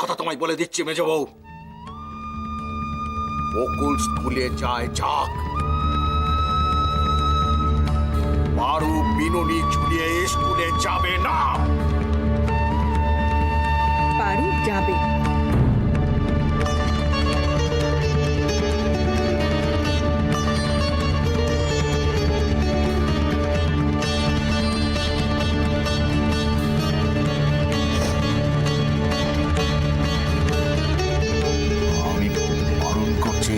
কথা তোমায় বলে দিচ্ছি মেজ বউ, বকুল স্কুলে যায় যাক, পারু বিনুনি ঝুলিয়ে স্কুলে যাবে না। পারু যাবে। আমি বারণ করছি,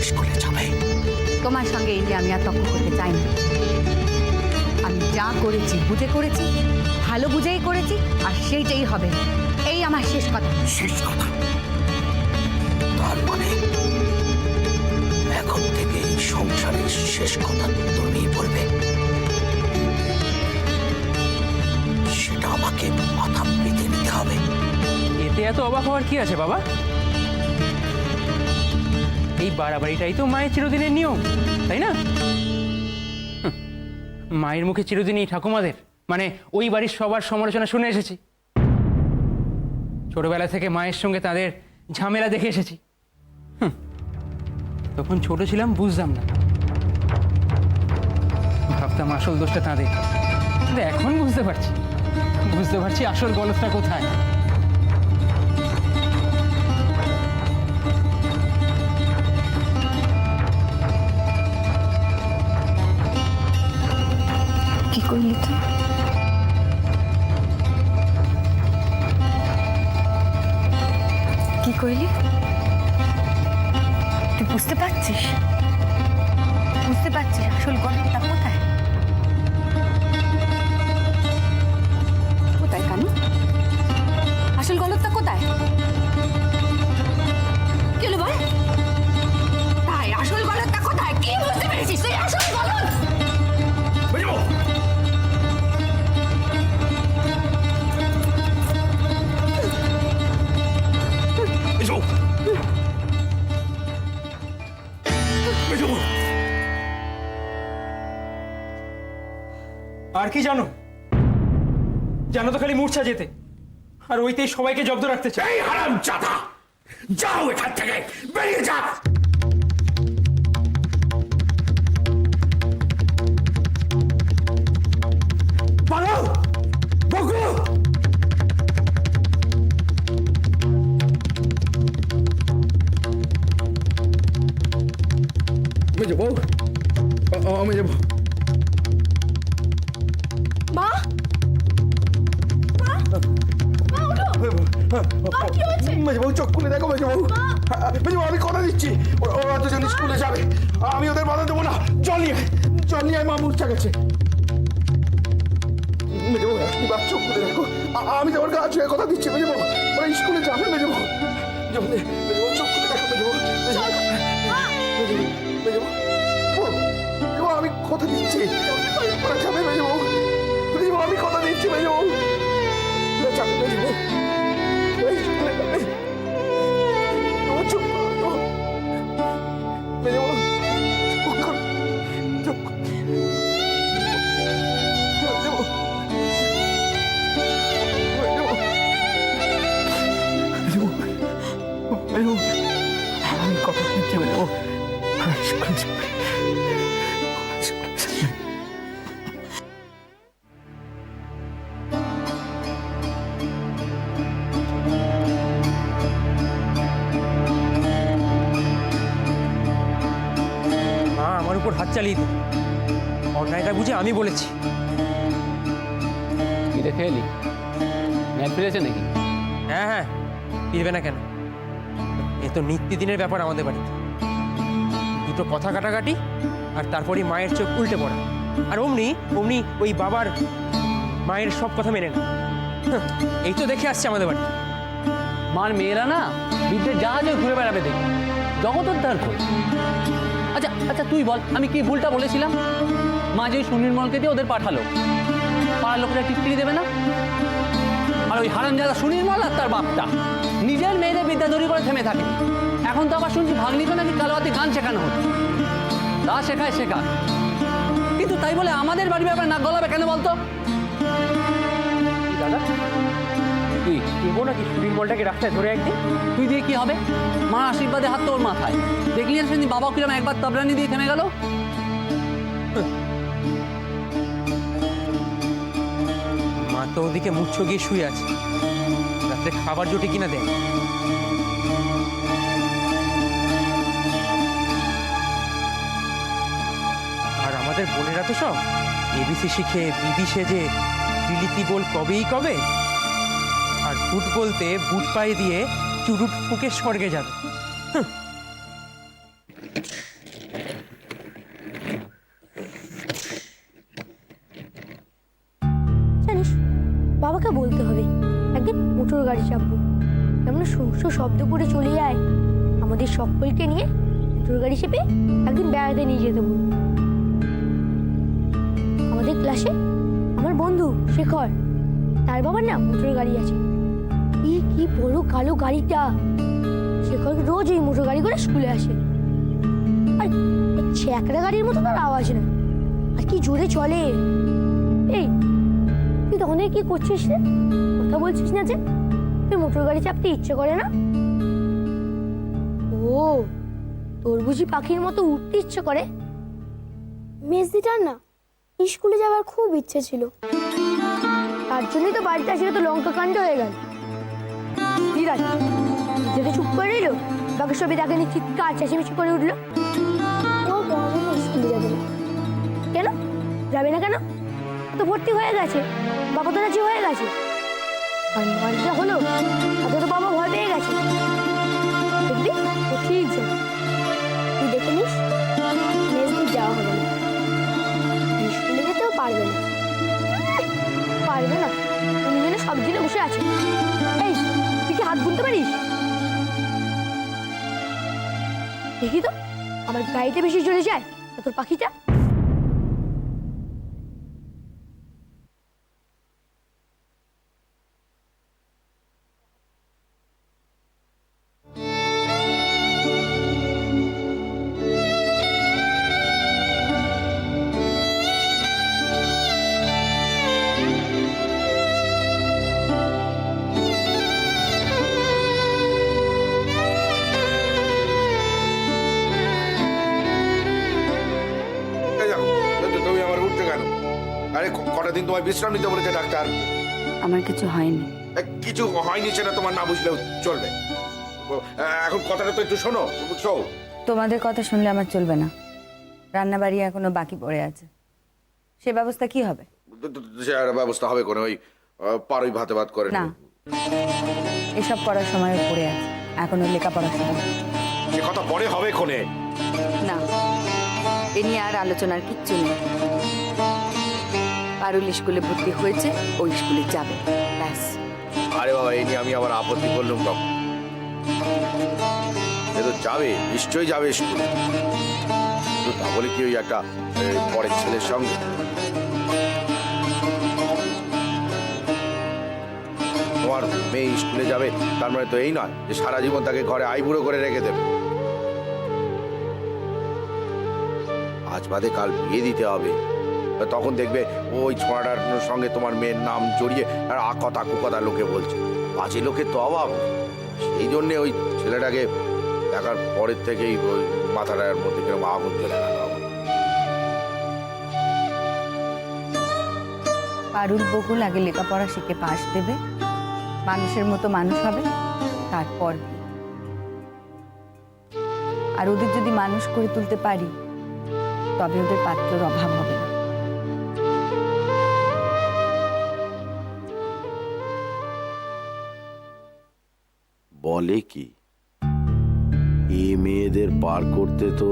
স্কুলে যাবে। তোমার সঙ্গে এই যে আমি আর তর্ক করতে চাই না। আমি যা করেছি বুঝে করেছি, ভালো বুঝেই করেছি, আর সেইটাই হবে। এই আমার শেষ কথা। শেষ কথা? তার মানে এখন থেকে এই সংসারের শেষ কথা তুমিই বলবে? সেটা আমাকে মাথা পেতে নিতে হবে। এতে এত অবাক হওয়ার কি আছে বাবা? এই বাড়াবাড়িটাই তো মায়ের চিরদিনের নিয়ম, তাই না? মায়ের মুখে চিরদিনই ঠাকুমাদের মানে ওই বাড়ির সবার সমালোচনা শুনে এসেছি। ছোটবেলা থেকে মায়ের সঙ্গে তাদের ঝামেলা দেখে এসেছি। তখন ছোট ছিলাম, বুঝতাম না, ভাবতাম আসল দোষটা তাদের। কিন্তু এখন বুঝতে পারছি আসল গলতটা কোথায়। কি করলি তুই? কি করলি? তুই বুঝতে পারছিস আসল গল্পটা কোথায়? কোথায় কানু? আসল গল্পটা কোথায়? কি হলো ভাই? তাই আসল গল্পটা কোথায়? কি বুঝতে পেরেছিস তুই আসল গল্প? আর কি জানো তো খালি মূর্ছা যেতে, আর ওইতেই সবাইকে জব্দ রাখতে চাই। এই হারামজাদা, যাও এখান থেকে, বেরিয়ে যা। পারো বকু, মেজ বউ, মেজ বউ। মা, মেজবাবু চোখ খুলে দেখো মেজবাবু, আমি কথা দিচ্ছি ওরা দুজন স্কুলে যাবে, আমি ওদের বাধা দেবো না। জল নিয়ে মা মূর্ছা গেছে। মেজবাবু একবার চোখ খুলে দেখো, আমি তোমার কাছে ছুঁয়ে কথা দিচ্ছি মেজবাবু, ওরা স্কুলে যাবে মেজবাবু। মেজবাবু চোখ খুলে দেখো মেজবাবু, আমি কথা দিচ্ছি ওরা যাবে মেজবাবু, আমি কথা দিচ্ছি মেজবাবু, যাবে মেজবাবু। আমি কথা দিচ্ছি মেজবাবু, আমার উপর হাত চালিয়ে দিল, অন্যায়টা বুঝে আমি বলেছি। কি দেখে এলি? ম্যাচ ফিরেছে নাকি? হ্যাঁ, ফিরবে না কেন? এ তো নিত্যদিনের ব্যাপার আমাদের বাড়িতে। দুটো কথা কাটাকাটি আর তারপরই মায়ের চোখ উল্টে পড়া, আর অমনি ওই বাবার মায়ের সব কথা মেনে না। এই তো দেখে আসছে আমাদের বাড়ি। মার মেয়েরা না বিদ্যের জাহাজে ঘুরে বেড়াবে দেখি, জগৎ উদ্ধার করে। আচ্ছা তুই বল, আমি কি ভুলটা বলেছিলাম? মা যে সুনির্মলকে দিয়ে ওদের পাঠালো, পাড়ার লোকেরা টিটকিরি দেবে না? আর ওই হারামজাদা সুনির্মল আর তার বাপটা নিজের মেয়েদের বিদ্যাধরী করে থেমে থাকে। এখন তো আবার শুনছি ভাগ্নিকে নাকি কালোয়াতি গান শেখানো হতো। তা শেখায়, কিন্তু তাই বলে আমাদের বাড়ি ব্যাপারে নাক গলাবে কেন বলতো? দাদা দেবো নাকি সুনীলমলটাকে রাস্তায় ধরে একদিন? তুই দিয়ে কি হবে? মার আশীর্বাদে হাত তোর মাথায়। দেখলি না সেদিন বাবা কিরম একবার তাবলানি দিয়ে থেমে গেল। মা তো ওদিকে মুচ্ছ গিয়ে শুয়ে আছে, রাত্রে খাবার জুটি কিনা দেয়। আর আমাদের বোনেরা তো সব এবিসি শিখে বিবি সেজে বিলিতি বল কবেই কবে, আর বুট বলতে বুট পায়ে দিয়ে চুরুট ফুকে স্বর্গে যাবে। জানিস, বাবাকে বলতে হবে একদিন মোটর গাড়ি চাপবো, কেমন সুর শব্দ করে চলে যায়। আমাদের সকলকে নিয়ে মোটর গাড়ি চেপে একদিন বেড়াতে নিয়ে যেতে বলবো। আমাদের ক্লাসে আমার বন্ধু শেখর, তার বাবার না মোটর গাড়ি আছে। কি বড় কালো গাড়িটা! শেখর রোজ এই মোটর গাড়ি করে স্কুলে আসে। আর ছ্যাঁকড়া গাড়ির মতো তার আওয়াজ না, আর কি জোরে চলে। এই তুই তখন কি করছিস রে? কথা বলছিস না যে? তুই মোটর গাড়ি চাপতে ইচ্ছে করে না? ও, তোর বুঝি পাখির মতো উঠতে ইচ্ছে করে? মেজদিটার না স্কুলে যাওয়ার খুব ইচ্ছে ছিল, তার জন্যই তো বাড়িতে আসলে তো লঙ্কা কাণ্ড হয়ে গেল। ঠিক আছে, যেটা চুপ করে রইল, বাকি সবই তাকে নিয়ে চিৎকার চেঁচামেচি করে উঠলো। ও স্কুলে যাবে না কেন? যাবে না কেন? তো ভর্তি হয়ে গেছে, বাবা তো রাজি হয়ে গেছে। আর মার যা হলো তাতে তো বাবা ভয় পেয়ে গেছে। দেখবি ও ঠিক যাবে, তুই দেখে নিস। মেজদির যাওয়া হবে না, স্কুলে যেতেও পারবে না। পারবে না, তুমি যেন সব দিনে বসে আছে। এই তুই কি হাত গুনতে পারিস? দেখি তো আমার গাড়িতে বেশি চলে যায় না তোর পাখিটা। এই দেখো, তুমি আমার উঠতে কেন? আরে কটা দিন তোমায় বিশ্রাম নিতে বলেছে ডাক্তার। আমার কিছু হয়নি। কিছু হয়নি সেটা তোমার না বুঝলেও চলবে। এখন কথাটা তো একটু শোনো, বুঝছো? তোমাদের কথা শুনলে আমার চলবে না। রান্নাবাড়ি এখনো বাকি পড়ে আছে, সে ব্যবস্থা কি হবে? সে আর ব্যবস্থা হবে কোনো, ওই পারোই ভাতে ভাত করে না, এসব করার সময় পড়ে আছে, এখনো লেখাপড়ার সময়। সে কথা পরে হবে কোনে। না, এ নিয়ে আর আলোচনার কিচ্ছু নেই। পারুল স্কুলে ভর্তি হয়েছে, ওই স্কুলে যাবে, ব্যাস। আরে বাবা, এই নিয়ে আমি আবার আপত্তি করলাম কখন? এ তো যাবে, নিশ্চয়ই যাবে স্কুলে। তা বলে কি ওই একটা পরের ছেলের সঙ্গে? তোমার মেয়ে স্কুলে যাবে তার মানে তো এই নয় যে সারা জীবন তাকে ঘরে আইবুড়ো করে রেখে দেবে। আজ বাদে কাল বিয়ে দিতে হবে, তখন দেখবে ওই ছোঁড়াটার সঙ্গে তোমার মেয়ের নাম জড়িয়ে আর আকথা কুকথা লোকে বলছে। বাজে লোকের তো অভাব। সেই জন্যে ওই ছেলেটাকে দেখার পরের থেকেই ওই মাথাটার মধ্যে কিরকম আগুন জ্বলে গেল। পারুল বকুল আগে লেখাপড়া শিখে পাশ দেবে, মানুষের মতো মানুষ হবে, তারপর বিয়ে। আর ওদের যদি মানুষ করে তুলতে পারি, তবে ওদের পাত্রের অভাব হবে না। বলে কি, এ মেয়েদের পার করতে তো,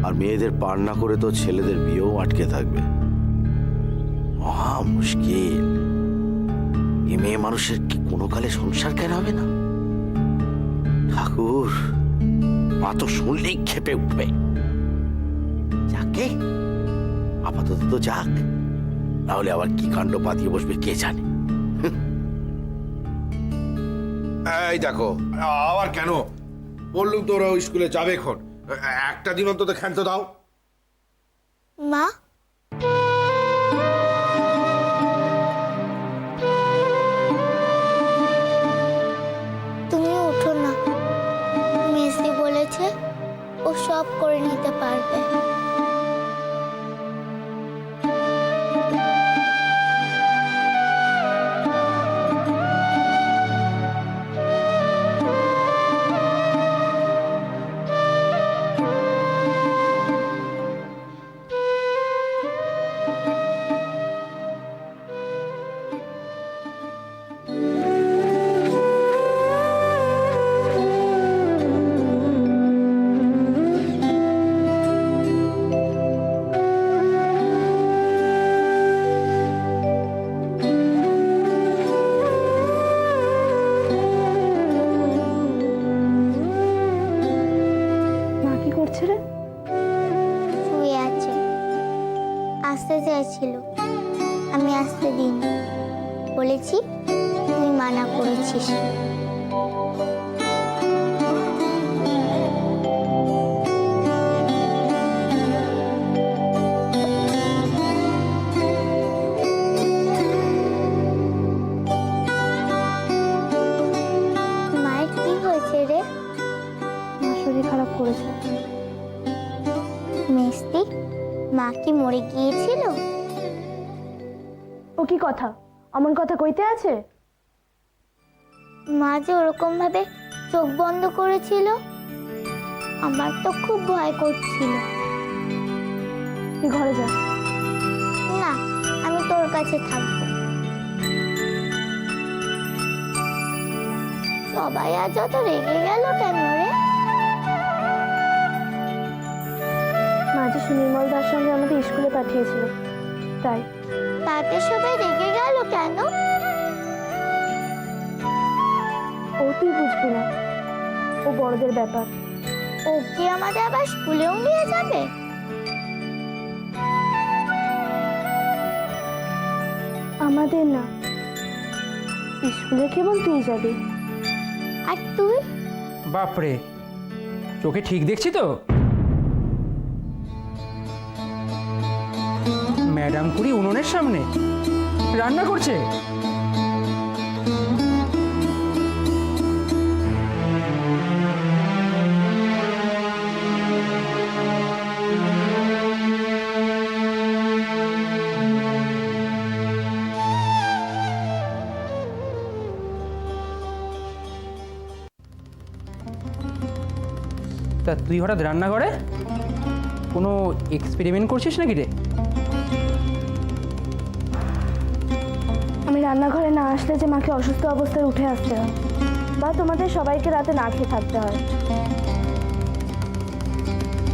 আর মেয়েদের পার না করে তো ছেলেদের বিয়েও আটকে থাকবে। মহা মুশকিল। এ মেয়ে মানুষের কি কোনো কালে সংসার কেন হবে না? ঠাকুর, মা তো শুনলেই ক্ষেপে উঠবে। যাকে আপাতত তো যাক, নাহলে আবার কি কাণ্ড পাতিয়ে বসবে কে জানে। এই দেখো, আবার কেন বললুম তো ওরা স্কুলে যাবে এখন। একটা দিন অন্তত ক্ষান্ত দাও। মা, করেছি, তুই মানা করেছিস। মায়ের কি হয়েছে রে? মা শরীর খারাপ করেছে। মেস্তি, মা কি মরে গিয়েছিল? ও কি কথা, অমন কথা কইতে আছে? মা যে ওরকম ভাবে চোখ বন্ধ করেছিল, আমার তো খুব ভয় করছিল। তুই ঘরে যা। না, আমি তোর কাছে থাকবো। সবাই আজ অত রেগে গেল কেন রে? মা যে সুনির্মল দার সঙ্গে আমাদের স্কুলে পাঠিয়েছিল, তাই। তাতে সবাই রেগে গেল কেন? ও তুই বুঝবি না, ও বড়দের ব্যাপার। ও কি আমাদের আবার স্কুলেও নিয়ে যাবে? আমাদের না, স্কুলে কেবল তুই যাবি। আর তুই? বাপরে, চোখে ঠিক দেখছি তো? ম্যাডাম কুড়ি উনুনের সামনে রান্না করছে। তা তুই হঠাৎ রান্না করে কোনো এক্সপেরিমেন্ট করছিস নাকি রে? আমি রান্নাঘরে না আসলে যে মাকে অসুস্থ অবস্থায় উঠে আসতে হয়, বা তোমাদের সবাইকে রাতে না খেয়ে থাকতে হয়,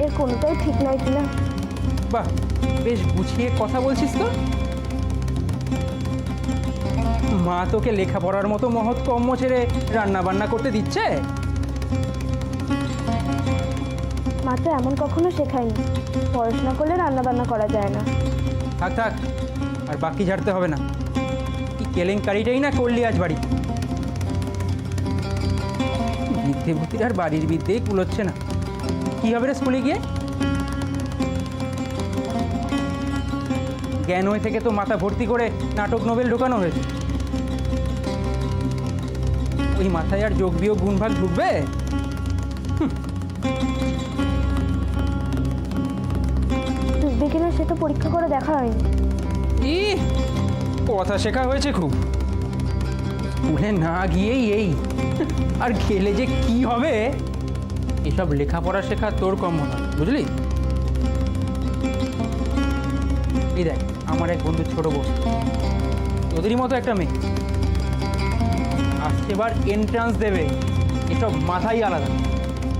এর কোনোটাই ঠিক নয় কি না? বাহ, বেশ গুছিয়ে কথা বলছিস তো। মা তোকে লেখাপড়ার মতো মহৎ কর্ম ছেড়ে রান্না বান্না করতে দিচ্ছে? মা তো এমন কখনো শেখায়নি, পড়াশোনা করলে রান্না বান্না করা যায় না। থাক থাক, আর বাকি ঝাড়তে হবে না। কি কেলেঙ্কারিটাই না করলি আজ বাড়ি। বিদ্যে ভূতির আর বাড়ির বিদ্যেই কুলোচ্ছে না। কি হবে রে স্কুলে গিয়ে? জ্ঞান হয়ে থেকে তো মাথা ভর্তি করে নাটক নোবেল ঢোকানো হয়েছে। ওই মাথায় আর যোগ বিয়োগ গুণভাগ ঢুকবে? বুঝবে কিনা সে তো পরীক্ষা করে দেখা হয়নি। ই কথা শেখা হয়েছে খুব। স্কুলে না গিয়েই এই, আর গেলে যে কি হবে। এসব লেখাপড়া শেখা তোর কম মনে হয়, বুঝলি? এই দেখ, আমার এক বন্ধু ছোট বোন, তোদেরই মতো একটা মেয়ে, আসছে এবার এন্ট্রান্স দেবে। এসব মাথাই আলাদা।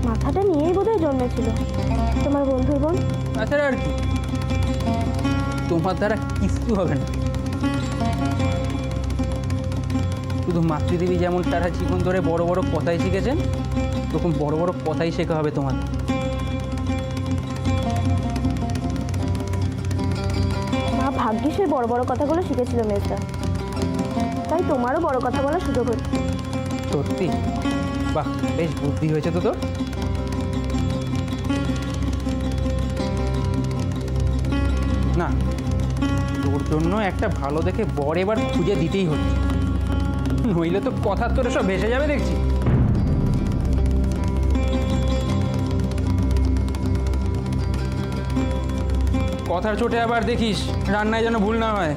মাথাটা নিয়েই বোধহয় জন্মেছিল তোমার বন্ধুর বোন। তাছাড়া আর কি, তোমার দ্বারা কিছু হবে না। শুধু মাতৃদেবী যেমন তারা জীবন ধরে বড় বড় কথাই শিখেছেন, এরকম বড় বড় কথাই শেখা হবে তোমার। মা ভাগ্যিস ওই বড় বড় কথাগুলো শিখেছিল মেয়েটা, তাই তোমারও বড় কথা বলার সুযোগ হচ্ছে। সত্যি? বাহ, বেশ বুদ্ধি হয়েছে তো তোর। না, তোর জন্য একটা ভালো দেখে বর এবার খুঁজে দিতেই হচ্ছে, নইলে তো কথা তোর সব ভেসে যাবে দেখছি। কথার চোটে আবার দেখিস রান্নায় যেন ভুল না হয়।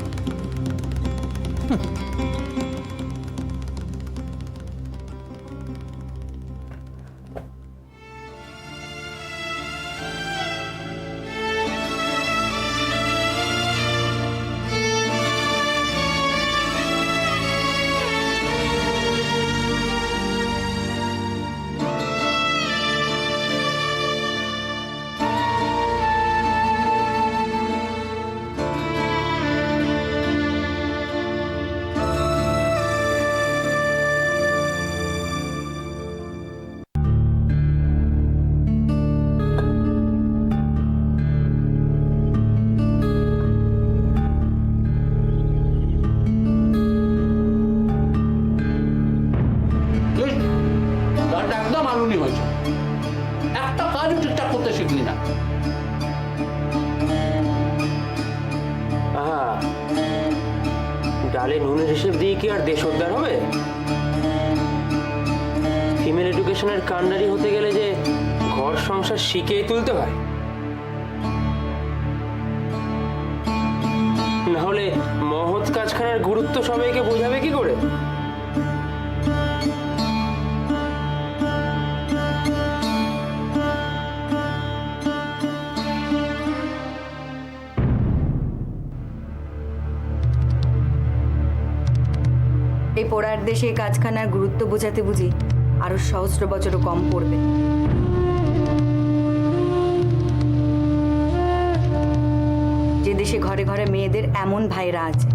চালে নুনের হিসেব দিয়ে কি আর দেশ উদ্ধার হবে? ফিমেল এডুকেশনের কান্ডারি হতে গেলে যে ঘর সংসার শিখিয়ে তুলতে হয়, না হলে মহৎ কাজখানার গুরুত্ব সবাইকে বোঝাবে কি করে? এই পোড়ার দেশে এই কাজখানার গুরুত্ব বোঝাতে বুঝি আরো সহস্র বছরও কম পড়বে। যে দেশে ঘরে ঘরে মেয়েদের এমন ভাইরা আছে,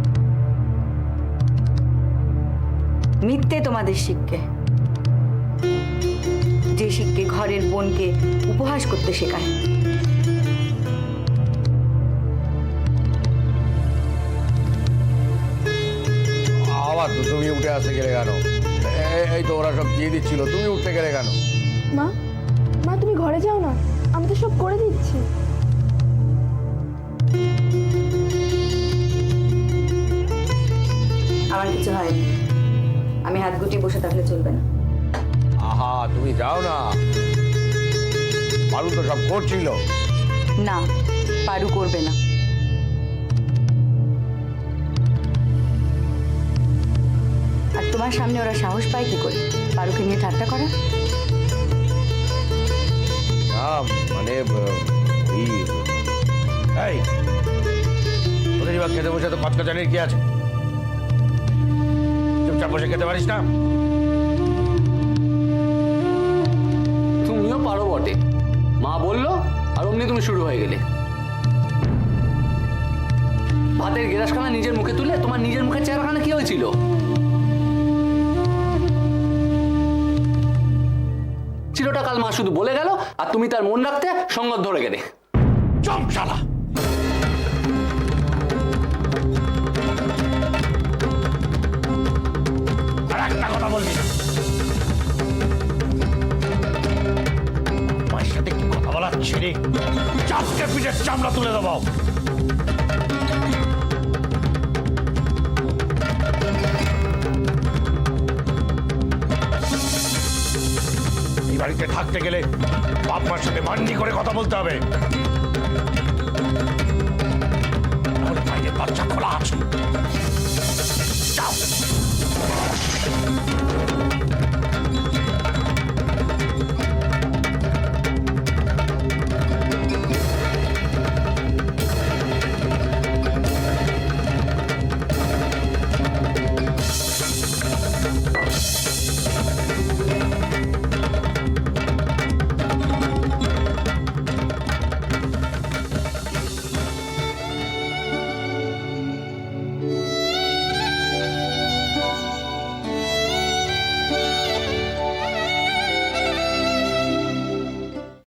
মিথ্যে তোমাদের শিক্ষে, যে শিক্ষে ঘরের বোনকে উপহাস করতে শেখায়। আবার তো তুমি উঠে আসতে গেলে কেন? এই তো ওরা সব দিয়ে দিচ্ছিল, তুমি উঠতে গেলে কেন? মা, মা তুমি ঘরে যাও না, আমি তো সব করে দিচ্ছি। আমার কিছু হয়নি, আমি হাত গুটিয়ে বসে থাকলে চলবে না। আহা, তুমি যাও না, পারু তো সব করছিল। না, পারু করবে না। আর তোমার সামনে ওরা সাহস পায় কি করে পারুকে নিয়ে ঠাট্টা করা? না মানে এই তোদের এবার খেতে বসে তো কচকচানির কি আছে? চুপচাপ বসে খেতে পারিস না? তুমিও পারো বটে, মা বললো আর অমনি তুমি শুরু হয়ে গেলে। ভাতের গ্লাসখানা নিজের মুখে তুলে তোমার নিজের মুখের চেহারাখানা কি হয়েছিল? চিরটা কাল মা শুধু বলে গেল আর তুমি তার মন রাখতে সঙ্গত ধরে গেলে। চুপ শালা! আর একটা কথা বলবি না। আমার সাথে কি কথা বলার ছেড়ে চাপকে পিঠের চামড়া তুলে দেবো। এই বাড়িতে থাকতে গেলে বাপ মার সাথে মান্যি করে কথা বলতে হবে। নাহলে বাইরের দরজা খোলা আছে। যাও।